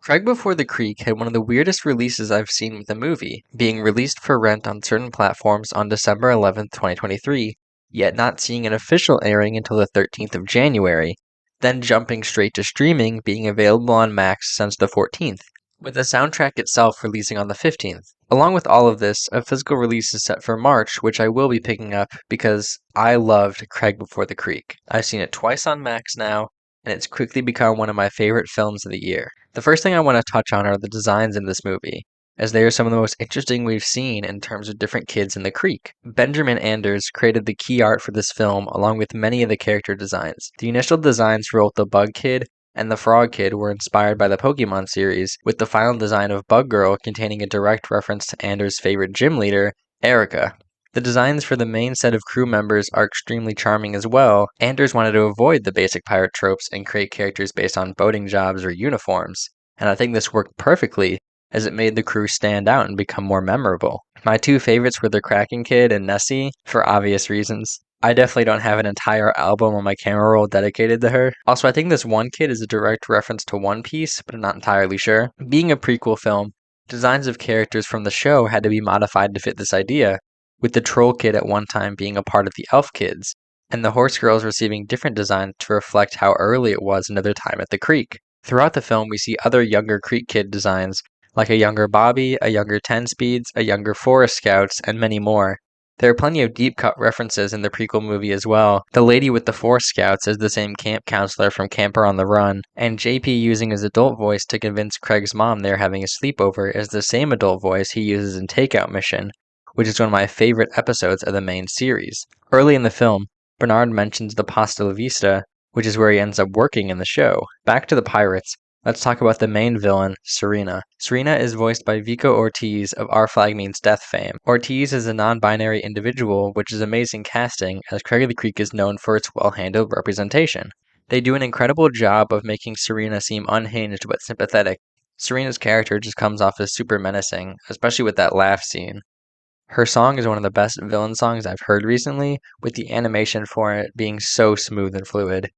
Craig Before the Creek had one of the weirdest releases I've seen with a movie, being released for rent on certain platforms on December 11th, 2023, yet not seeing an official airing until the 13th of January, then jumping straight to streaming, being available on Max since the 14th, with the soundtrack itself releasing on the 15th. Along with all of this, a physical release is set for March, which I will be picking up because I loved Craig Before the Creek. I've seen it twice on Max now, and it's quickly become one of my favorite films of the year. The first thing I want to touch on are the designs in this movie, as they are some of the most interesting we've seen in terms of different kids in the creek. Benjamin Anders created the key art for this film along with many of the character designs. The initial designs for both the Bug Kid and the Frog Kid were inspired by the Pokemon series, with the final design of Bug Girl containing a direct reference to Anders' favorite gym leader, Erica. The designs for the main set of crew members are extremely charming as well. Anders wanted to avoid the basic pirate tropes and create characters based on boating jobs or uniforms, and I think this worked perfectly as it made the crew stand out and become more memorable. My two favorites were the Kraken Kid and Nessie, for obvious reasons. I definitely don't have an entire album on my camera roll dedicated to her. Also, I think this one kid is a direct reference to One Piece, but I'm not entirely sure. Being a prequel film, designs of characters from the show had to be modified to fit this idea, with the Troll Kid at one time being a part of the Elf Kids, and the Horse Girls receiving different designs to reflect how early it was into their time at the creek. Throughout the film, we see other younger Creek Kid designs, like a younger Bobby, a younger 10 Speeds, a younger Forest Scouts, and many more. There are plenty of deep cut references in the prequel movie as well. The lady with the Forest Scouts is the same camp counselor from Camper on the Run, and JP using his adult voice to convince Craig's mom they're having a sleepover is the same adult voice he uses in Takeout Mission, which is one of my favorite episodes of the main series. Early in the film, Bernard mentions the Pasta La Vista, which is where he ends up working in the show. Back to the pirates, let's talk about the main villain, Serena. Serena is voiced by Vico Ortiz of Our Flag Means Death fame. Ortiz is a non-binary individual, which is amazing casting, as Craig of the Creek is known for its well-handled representation. They do an incredible job of making Serena seem unhinged but sympathetic. Serena's character just comes off as super menacing, especially with that laugh scene. Her song is one of the best villain songs I've heard recently, with the animation for it being so smooth and fluid.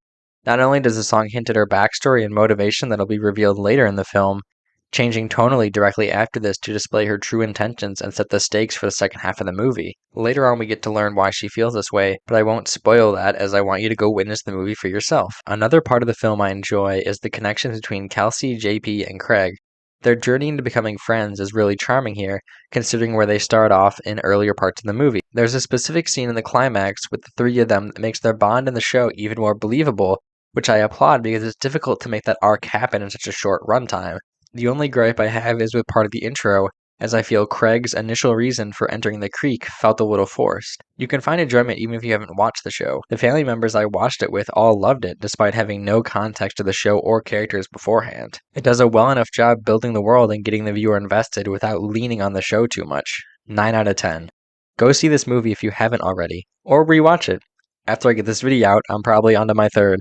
Not only does the song hint at her backstory and motivation that'll be revealed later in the film, changing tonally directly after this to display her true intentions and set the stakes for the second half of the movie. Later on we get to learn why she feels this way, but I won't spoil that as I want you to go witness the movie for yourself. Another part of the film I enjoy is the connection between Kelsey, JP, and Craig. Their journey into becoming friends is really charming here, considering where they start off in earlier parts of the movie. There's a specific scene in the climax with the three of them that makes their bond in the show even more believable, which I applaud because it's difficult to make that arc happen in such a short runtime. The only gripe I have is with part of the intro, as I feel Craig's initial reason for entering the creek felt a little forced. You can find enjoyment even if you haven't watched the show. The family members I watched it with all loved it, despite having no context to the show or characters beforehand. It does a well enough job building the world and getting the viewer invested without leaning on the show too much. 9 out of 10. Go see this movie if you haven't already, or rewatch it. After I get this video out, I'm probably onto my third.